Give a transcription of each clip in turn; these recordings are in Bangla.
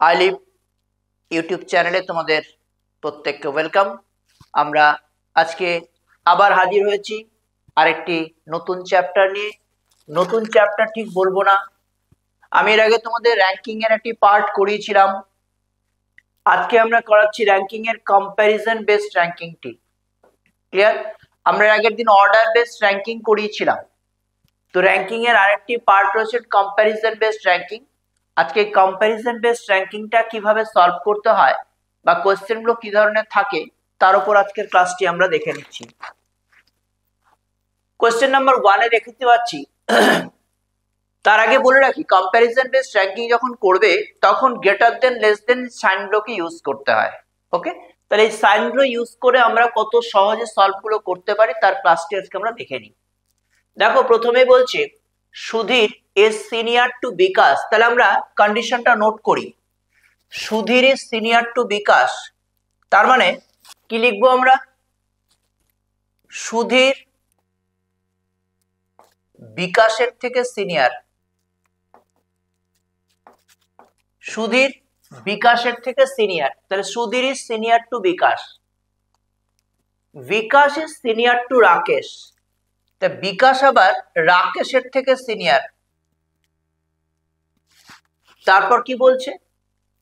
আই লিভ ইউটিউব চ্যানেলে তোমাদের প্রত্যেককে ওয়েলকাম। আমরা আজকে আবার হাজির হয়েছি আরেকটি নতুন চ্যাপ্টার নিয়ে। নতুন চ্যাপ্টার ঠিক বলবো না, আমি এর আগে তোমাদের র্যাঙ্কিং এর একটি পার্ট করিয়েছিলাম। আজকে আমরা করাচ্ছি র্যাঙ্কিং এর কম্প্যারিজন বেসড র্যাঙ্কিংটি। ক্লিয়ার? আমরা এর আগের দিন অর্ডার বেসড র্যাঙ্কিং করিয়েছিলাম, তো র্যাঙ্কিং এর আরেকটি পার্ট রয়েছে কম্প্যারিজন বেসড র্যাঙ্কিং। আজকে কম্প্যারিজন বেসড র্যাঙ্কিংটা কিভাবে সলভ করতে হয় বা কোশ্চেনগুলো কি ধরনের থাকে তার উপর আজকের ক্লাসটি আমরা দেখে নিচ্ছি। কোশ্চেন নাম্বার 1 এ দেখতে পাচ্ছি। তার আগে বলে রাখি, কম্প্যারিজন বেসড র্যাঙ্কিং যখন করবে তখন গ্রেটার দেন লেস দেন সাইনগুলোকে ইউজ করতে হয়। ওকে, তাহলে এই সাইনগুলো ইউজ করে আমরা কত সহজে সলভগুলো করতে পারি তার ক্লাসটি আজকে আমরা দেখে নিই। দেখো, প্রথমে বলছে সুধীর ইজ সিনিয়র টু বিকাশ। তাহলে আমরা কন্ডিশনটা নোট করি। সুধীর ইজ সিনিয়র টু বিকাশ, তার মানে কি লিখবো আমরা? সুধীর বিকাশের থেকে সিনিয়র। সুধীর বিকাশের থেকে সিনিয়র, তাহলে Sudhir is senior to Bikash. Bikash is senior to Rakesh, তা বিকাশ আবার রাকেশের থেকে সিনিয়র। তারপর কি বলছে?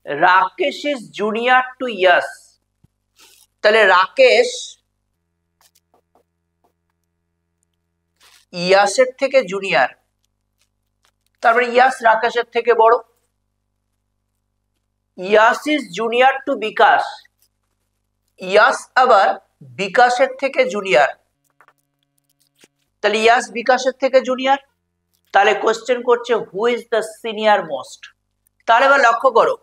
Rakesh is junior to Yash, তাহলে রাকেশ ইয়াসের থেকে জুনিয়র। তারপরে ইয়াস রাকেশের থেকে বড়। ইয়াস ইজ জুনিয়র টু বিকাশ, ইয়াস আবার বিকাশের থেকে জুনিয়র, তাহলে ইয়াস বিকাশের থেকে জুনিয়র। তাহলে কোশ্চেন করছে who is the senior most. তাহলে এবার লক্ষ্য করো,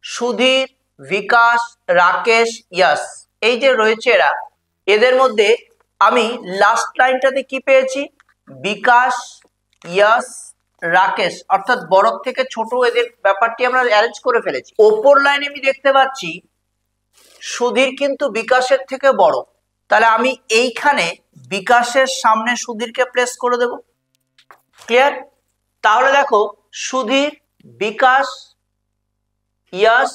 সুধীর, বিকাশ, রাকেশ, ইয়াস, এই যে রয়েছে এরা, এদের মধ্যে আমি লাস্ট লাইনটাতে কি পেয়েছি? বিকাশ, ইয়াস, রাকেশ, অর্থাৎ বড় থেকে ছোট এদের ব্যাপারটি আমরা অ্যারেঞ্জ করে ফেলেছি। ওপর লাইনে আমি দেখতে পাচ্ছি সুধীর কিন্তু বিকাশের থেকে বড়, তাহলে আমি এইখানে বিকাশের সামনে সুধীরকে প্লেস করে দেব। ক্লিয়ার? তাহলে দেখো, সুধীর, বিকাশ, ইয়াস,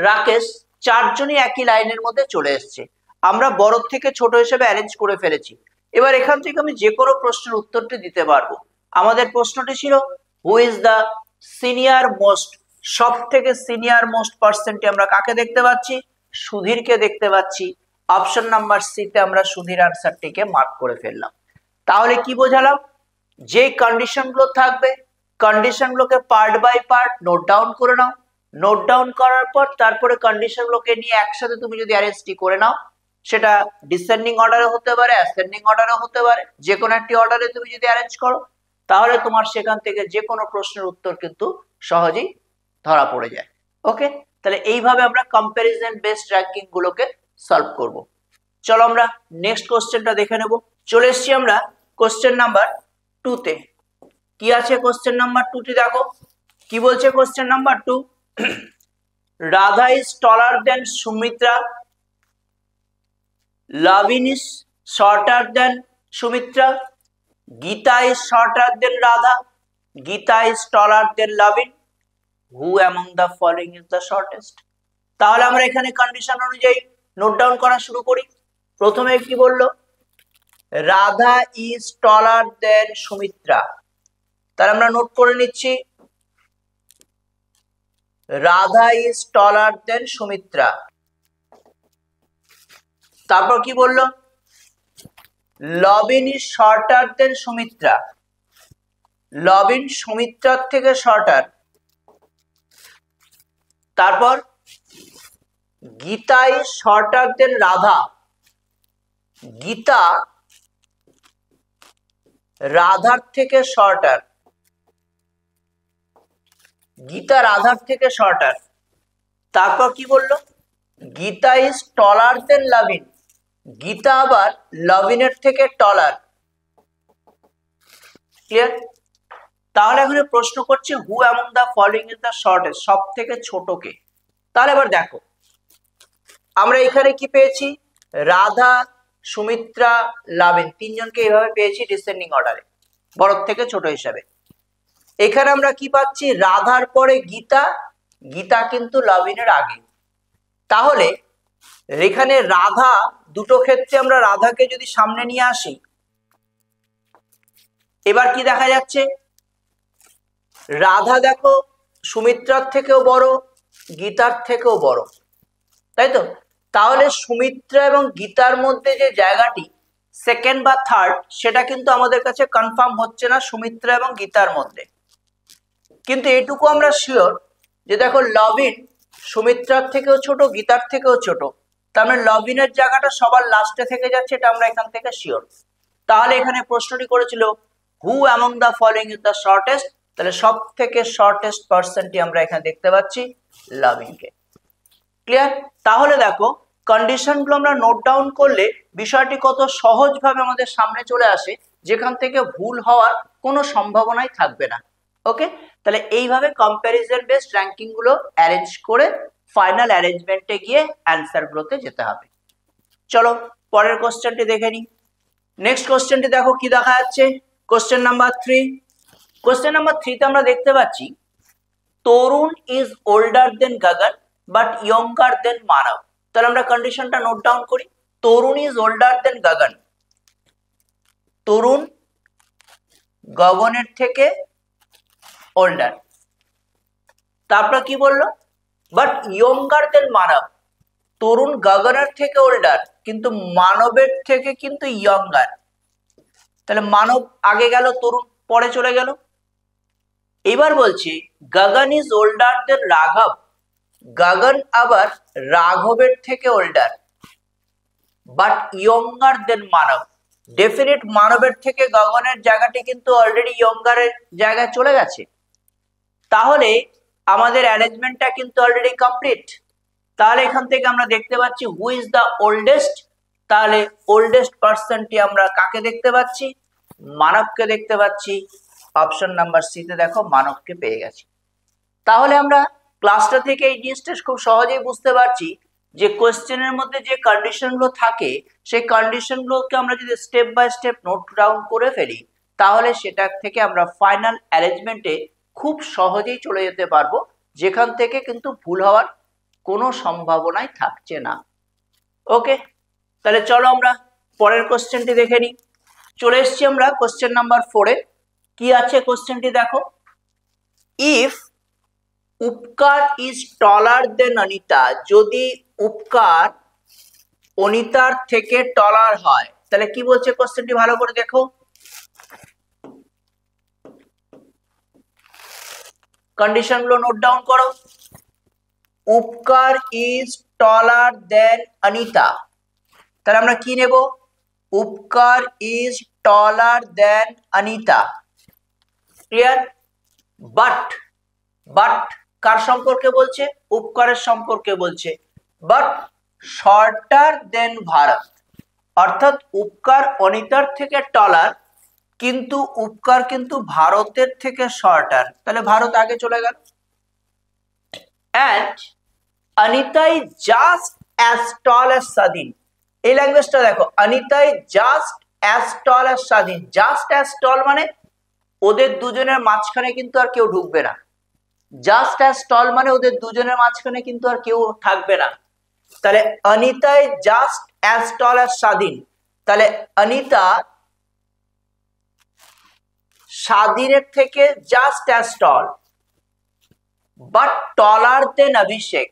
রাকেশ চারজনই একই লাইনের মধ্যে চলে এসেছে। আমরা বড় থেকে ছোট হিসেবে অ্যারেঞ্জ করে ফেলেছি। এবার এখান থেকে আমি যে কোনো প্রশ্নের উত্তরটি দিতে পারবো। আমাদের প্রশ্নটি ছিল who is the senior most, সব থেকে সিনিয়র মোস্ট পার্সনটি আমরা কাকে দেখতে পাচ্ছি? সুধীরকে দেখতে পাচ্ছি। অপশন নাম্বার সি তে আমরা সুধীর আনসারটিকে মার্ক করে ফেললাম। তাহলে কি বোঝালাম? যে কন্ডিশনগুলো থাকবে, কন্ডিশনগুলোকে part by part note down করে নাও। নোট ডাউন করার পর তারপরে কন্ডিশনগুলোকে নিয়ে একসাথে তুমি যদি অ্যারেঞ্জটি করে নাও, সেটা ডিসেন্ডিং অর্ডারে হতে পারে, অ্যাসেন্ডিং অর্ডারে হতে পারে, যে কোনো একটি অর্ডারে তুমি যদি অ্যারেঞ্জ করো, তাহলে তোমার সেখান থেকে যে কোনো প্রশ্নের উত্তর কিন্তু সহজেই ধরা পড়ে যায়। ওকে, তাহলে এইভাবে আমরা কম্প্যারিজন বেসড র্যাঙ্কিং গুলোকে সলভ করব। চলো আমরা নেক্সট কোশ্চেনটা দেখে নেব। চলে এসেছি আমরা কোশ্চেন নাম্বার 2 তে। কি আছে কোশ্চেন নাম্বার 2 তে? দেখো কি বলছে question number 2। Radha is taller than Sumitra, Lavin is shorter than Sumitra, Geeta is shorter than Radha, Geeta is taller than Lavin, who among the following is the shortest. তাহলে আমরা এখানে কন্ডিশন অনুযায়ী নোট ডাউন করা শুরু করি। প্রথমে কি বললো? Radha is taller than Sumitra, তাহলে আমরা নোট করে নিচ্ছি Radha is taller than Sumitra. তারপর কি বললো? লবিন ইজ শর্টার দেন সুমিত্রা, লবিন সুমিত্রার থেকে শর্টার। তারপর Gita is shorter than Radha, Gita রাধার থেকে শর্টার, গীতা রাধার থেকে শর্টার। তারপর কি বললো? Gita is taller than লাভিন, Gita আবার লাভিনের থেকে টলার। ক্লিয়ার? তাহলে এখানে প্রশ্ন করছে হু among the following is the shortest, সব থেকে ছোট কে। তাহলে এবার দেখো, আমরা এখানে কি পেয়েছি? রাধা, সুমিত্রা, লাভিন, তিনজনকে এইভাবে পেয়েছি ডিসেন্ডিং অর্ডারে, বড় থেকে ছোট হিসাবে। এখানে আমরা কি পাচ্ছি? রাধার পরে গীতা, গীতা কিন্তু লবিনের আগে। তাহলে এখানে রাধা, দুটো ক্ষেত্রে আমরা রাধাকে যদি সামনে নিয়ে আসি, এবার কি দেখা যাচ্ছে, রাধা দেখো সুমিত্রার থেকেও বড়, গীতার থেকেও বড়, তাই তো? তাহলে সুমিত্রা এবং গীতার মধ্যে যে জায়গাটি সেকেন্ড বা থার্ড, সেটা কিন্তু আমাদের কাছে কনফার্ম হচ্ছে না সুমিত্রা এবং গীতার মধ্যে। কিন্তু এটুকু আমরা শিওর যে দেখো লবিন সুমিত্রার থেকেও ছোট, গীতার থেকেও ছোট, তার মানে লবিনের জায়গাটা সবার লাস্টে থেকে যাচ্ছে, এটা আমরা এখান থেকে শিওর। তাহলে এখানে প্রশ্নটি করেছিল হু among the following is the shortest, তাহলে সব থেকে শর্টেস্ট পার্সনটি আমরা এখানে দেখতে পাচ্ছি লবিনকে। ক্লিয়ার? তাহলে দেখো কন্ডিশনগুলো আমরা নোট ডাউন করলে বিষয়টি কত সহজভাবে আমাদের সামনে চলে আসে, যেখান থেকে ভুল হওয়ার কোনো সম্ভাবনাই থাকবে না। ওকে, তাহলে এইভাবে কম্প্যারিজন বেসড র্যাঙ্কিং গুলো অ্যারেঞ্জ করে ফাইনাল অ্যারেঞ্জমেন্টে গিয়ে অ্যান্সার গুলোতে যেতে হবে। চলো পরের কোশ্চেনটি দেখে নিই। নেক্সট কোশ্চেনটি দেখো কি দেখা যাচ্ছে, কোশ্চেন নাম্বার 3। কোশ্চেন নাম্বার 3 তে আমরা দেখতে পাচ্ছি Tarun is older than Gagan but younger than Manav. তাহলে আমরা কন্ডিশনটা নোট ডাউন করি। তরুণ ইজ ওল্ডার দেন গগন, তরুণ গগনের থেকে ওল্ডার। তারপর কি বললো, বাট ইয়ঙ্গার দেন মানব, তরুণ গগনের থেকে ওল্ডার কিন্তু মানবের থেকে কিন্তু ইয়ঙ্গার। তাহলে মানব আগে গেল, তরুণ পরে চলে গেল। এবার বলছি গগন ইজ ওল্ডার দেন রাঘব, গগন আবার রাঘবের থেকে older, but younger than Manab. Definite মানবের থেকে গগনের জায়গাটি কিন্তু অলরেডি ইয়ঙ্গারের জায়গায় চলে গেছে। তাহলে আমাদের অ্যারেঞ্জমেন্টটা কিন্তু অলরেডি কমপ্লিট। তাহলে এখান থেকে আমরা দেখতে পাচ্ছি হু ইজ দ্য ওল্ডেস্ট, তাহলে ওল্ডেস্ট পার্সনটি আমরা কাকে দেখতে পাচ্ছি, মানবকে দেখতে পাচ্ছি। অপশন নাম্বার সি তে দেখো মানবকে পেয়ে গেছি। তাহলে আমরা ক্লাসটা থেকে এই জিনিসটা খুব সহজেই বুঝতে পারছি যে কোশ্চেনের মধ্যে যে কন্ডিশনগুলো থাকে সেই কন্ডিশনগুলোকে আমরা যদি step by step note down করে ফেলি, তাহলে সেটা থেকে আমরা ফাইনাল অ্যারেঞ্জমেন্টে খুব সহজেই চলে যেতে পারবো, যেখান থেকে কিন্তু ভুল হওয়ার কোনো সম্ভাবনাই থাকছে না। ওকে, তাহলে চলো আমরা পরের কোশ্চেনটি দেখে নিই। চলে এসছি আমরা কোশ্চেন নাম্বার 4-এ। কি আছে কোশ্চেনটি দেখো, ইফ উপকার ইজ টলার দেন অনিতা, যদি উপকার অনিতার থেকে টলার হয়, তাহলে কি বলছে কোশ্চেনটি ভালো করে দেখো। কন্ডিশন গুলো নোট ডাউন করো। উপকার ইজ টলার দেন অনিতা, তাহলে আমরা কি নেব, Upkar is taller than Anita. Clear? But, but কার সম্পর্কে বলছে, উপকারের সম্পর্কে বলছে। বাট শর্টার দেন ভারত, অর্থাৎ উপকার অনিতার থেকে টলার, কিন্তু উপকার কিন্তু ভারতের থেকে শর্টার, তাহলে ভারত আগে চলে গেল। And Anita is just as tall as স্বাধীন, এই ল্যাঙ্গুয়েজটা দেখো, Anita is just as tall as স্বাধীন। জাস্ট অ্যাজ টল মানে ওদের দুজনের মাঝখানে কিন্তু আর কেউ ঢুকবে না। জাস্ট অ্যাজ টল মানে ওদের দুজনের মাঝখানে কিন্তু আর কেউ থাকবে না। তাহলে Anita is just as tall as স্বাধীন, তাহলে অনিতা স্বাধীনের থেকে just as tall but taller দেন অভিষেক।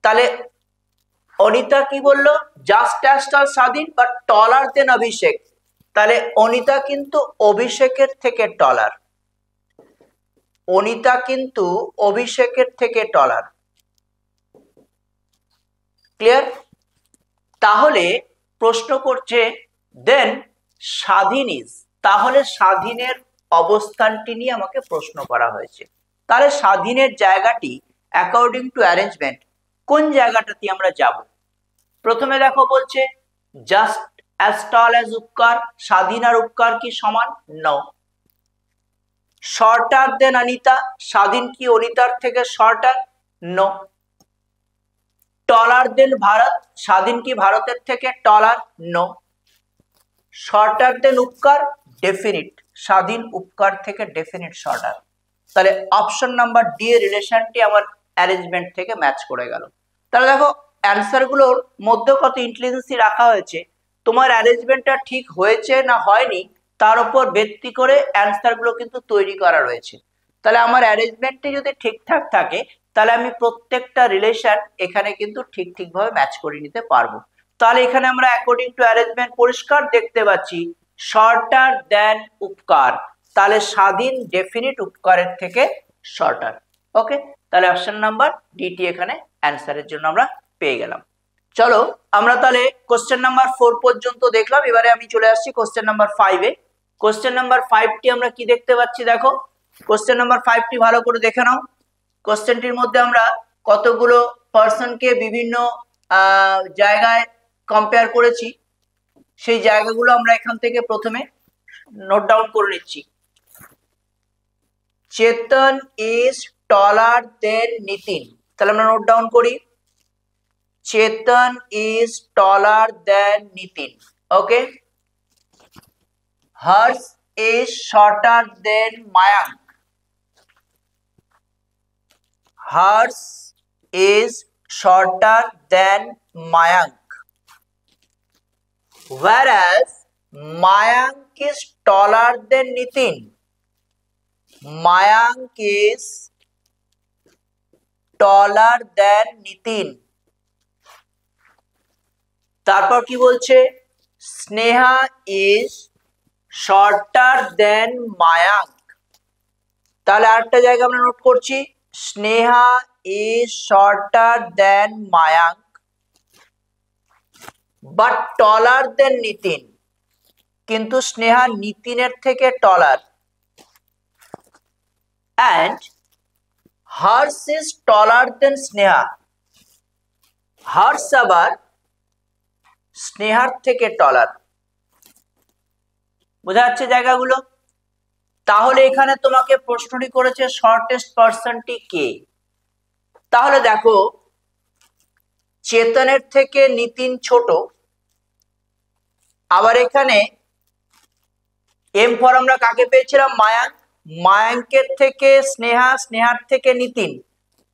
তাহলে অনিতা কি বললো, জাস্ট অ্যাজ টল স্বাধীন বাট টলার দেন অভিষেক, তাহলে অনিতা কিন্তু অভিষেকের থেকে টলার, অনিতা কিন্তু অভিষেকের থেকে টলার। ক্লিয়ার? তাহলে প্রশ্ন করছে দেন স্বাধীন ইজ, তাহলে স্বাধীনের অবস্থানটি নিয়ে আমাকে প্রশ্ন করা হয়েছে। তাহলে স্বাধীনের জায়গাটি অ্যাকর্ডিং টু অ্যারেঞ্জমেন্ট কোন জায়গাটাতে আমরা যাব। প্রথমে দেখো বলছে জাস্ট অ্যাজ টল অ্যাজ উপকার, স্বাধীন আর উপকার কি সমান? নো। শর্টার দেন অনিতা, স্বাধীন কি অনিতার থেকে শর্টার? নো। টলার দেন ভারত, স্বাধীন কি ভারতের থেকে টলার? নো। শর্টার দেন উপকার, ডেফিনিট, স্বাধীন উপকার থেকে ডেফিনিট শর্টার। তাহলে অপশন নাম্বার ডি এর রিলেশনটি আমার অ্যারেঞ্জমেন্ট থেকে ম্যাচ করে গেল। তাহলে দেখো অ্যান্সার গুলোর মধ্যে কত ইন্টেলিজেন্সি রাখা হয়েছে, তোমার অ্যারেঞ্জমেন্টটা ঠিক হয়েছে না হয়নি তার উপর ভিত্তি করে অ্যান্সার গুলো কিন্তু তৈরি করা রয়েছে। তাহলে আমার অ্যারেঞ্জমেন্টটি যদি ঠিকঠাক থাকে তাহলে আমি প্রত্যেকটা রিলেশন এখানে কিন্তু ঠিকভাবে ম্যাচ করে নিতে পারবো। তাহলে এখানে আমরা অ্যাকর্ডিং টু অ্যারেঞ্জমেন্ট পরিষ্কার দেখতে পাচ্ছি শর্টার দেন উপকার, তাহলে স্বাধীন ডেফিনিট উপকারের থেকে শর্টার। ওকে, তাহলে অপশন নাম্বার ডিটি এখানে অ্যান্সারের জন্য আমরা পেয়ে গেলাম। চলো আমরা তাহলে কোশ্চেন নাম্বার 4 পর্যন্ত দেখলাম, এবারে আমি চলে আসছি কোশ্চেন নাম্বার 5 এ। কোশ্চেন নাম্বার 5টি আমরা কি দেখতে পাচ্ছি, দেখো কোশ্চেন নাম্বার 5টি ভালো করে দেখে নাও। কোশ্চেনটির মধ্যে আমরা কতগুলো পার্সনকে বিভিন্ন জায়গায় কম্পেয়ার করেছি, সেই জায়গাগুলো আমরা এখান থেকে প্রথমে নোট ডাউন করে নিচ্ছি। চেতন ইজ টলার দেন নিতিন, তাহলে আমরা নোট ডাউন করি Chetan is taller than Nitin. Okay, Harsh is shorter than Mayank, Harsh is shorter than Mayank, whereas Mayank is taller than Nitin, Mayank is taller than Nitin। তারপর কি বলছে, Sneha is shorter than Mayank, তাহলে আরেকটা জায়গা আমরা নোট করছি Sneha is shorter than Mayank but taller than Nitin, কিন্তু স্নেহা নিতিনের থেকে taller. And Harsh is taller than Sneha, Harsh আবার স্নেহার থেকে টলার। বোঝা যাচ্ছে জায়গাগুলো? তাহলে এখানে তোমাকে প্রশ্নটি করেছে শর্টেস্ট পার্সনটি কে, তাহলে দেখো চেতনের থেকে নিতিন ছোট, আবার এখানে এম ফর আমরা কাকে পেয়েছিলাম, মায়াঙ্ক, মায়াঙ্কের থেকে স্নেহা, স্নেহার থেকে নিতিন,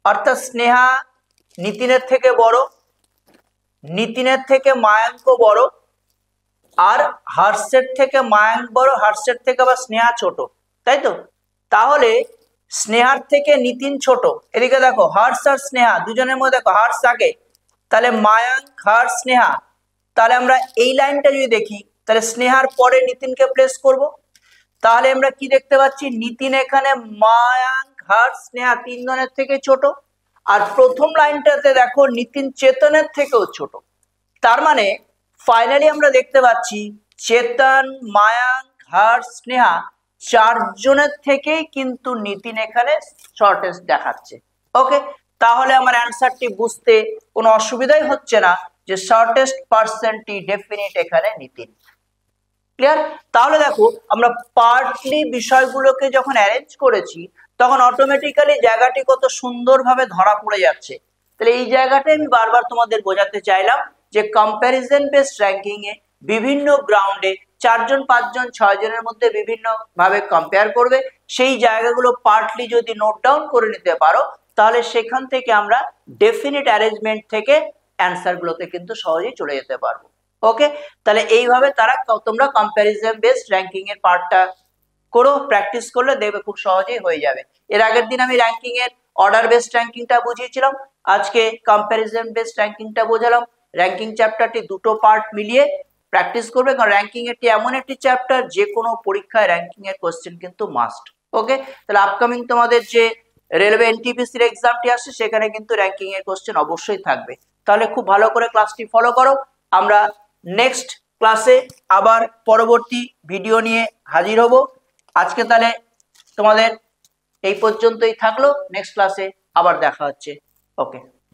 অর্থাৎ স্নেহা নিতিনের থেকে বড়, নিতিনের থেকে মায়াঙ্ক বড়, আর হর্ষের থেকে মায়াঙ্ক বড়, হর্ষের থেকে আবার স্নেহা ছোট, তাই তো? তাহলে স্নেহার থেকে নিতিন ছোট, এদিকে দেখো হর্ষ আর স্নেহা দুজনের মধ্যে দেখো হর্ষ আগে, তাহলে মায়াঙ্ক হর্ষ স্নেহা, তাহলে আমরা এই লাইনটা যদি দেখি তাহলে স্নেহার পরে নিতিনকে প্লেস করব, তাহলে আমরা কি দেখতে পাচ্ছি নিতিন এখানে মায়াঙ্ক হর্ষ স্নেহা তিনজনের থেকে ছোট, আর প্রথম লাইনটাতে দেখো নিতিন চেতনের থেকেও ছোট। তার মানে ফাইনালি আমরা দেখতে পাচ্ছি চেতন, মায়াঙ্ক, হর্ষ, স্নেহা চারজনের থেকেই কিন্তু নিতিন এখানে শর্টেস্ট দেখাচ্ছে। ওকে, তাহলে আমার অ্যান্সারটি বুঝতে কোনো অসুবিধাই হচ্ছে না যে শর্টেস্ট পার্সনটি ডেফিনিট এখানে নিতিন। ক্লিয়ার? তাহলে দেখো আমরা পার্টলি বিষয়গুলোকে যখন অ্যারেঞ্জ করেছি তখন অটোমেটিক্যালি জায়গাটি কত সুন্দরভাবে ধরা পড়ে যাচ্ছে। তাহলে এই জায়গাটাই আমি বারবার তোমাদের বোঝাতে চাইলাম যে কম্প্যারিজন বেসড র্যাঙ্কিং এ বিভিন্ন গ্রাউন্ডে 4 জন 5 জন 6 জনের মধ্যে বিভিন্ন ভাবে কম্পেয়ার করবে, সেই জায়গাগুলো পার্টলি যদি নোট ডাউন করে নিতে পারো তাহলে সেখান থেকে আমরা ডেফিনিট অ্যারেঞ্জমেন্ট থেকে অ্যান্সার গুলোতে কিন্তু সহজেই চলে যেতে পারবো। ওকে, তাহলে এইভাবে তোমরা কম্প্যারিজন বেসড র্যাঙ্কিং এর পার্টটা করো, প্র্যাকটিস করলে দেখবে খুব সহজেই হয়ে যাবে। এর আগের দিন আমি র্যাঙ্কিং এর অর্ডার বেসড র্যাঙ্কিংটা বুঝিয়েছিলাম, আজকে কম্প্যারিজন বেসড র্যাঙ্কিংটা বোঝালাম। র্যাঙ্কিং চ্যাপ্টারটি দুটো পার্ট মিলিয়ে প্র্যাকটিস করবে, কারণ র্যাঙ্কিং এটি এমন একটি চ্যাপ্টার যে কোনো পরীক্ষায় র্যাঙ্কিং এর কোশ্চেন কিন্তু মাস্ট। ওকে, তাহলে আপকামিং তোমাদের যে রেলওয়ে এনটিপিসির এক্সামটি আসছে সেখানে কিন্তু র্যাঙ্কিং এর কোশ্চেন অবশ্যই থাকবে। তাহলে খুব ভালো করে ক্লাসটি ফলো করো, আমরা নেক্সট ক্লাসে আবার পরবর্তী ভিডিও নিয়ে হাজির হব। আজকে তাহলে তোমাদের এই পর্যন্তই থাকলো, নেক্সট ক্লাসে আবার দেখা হচ্ছে। ওকে।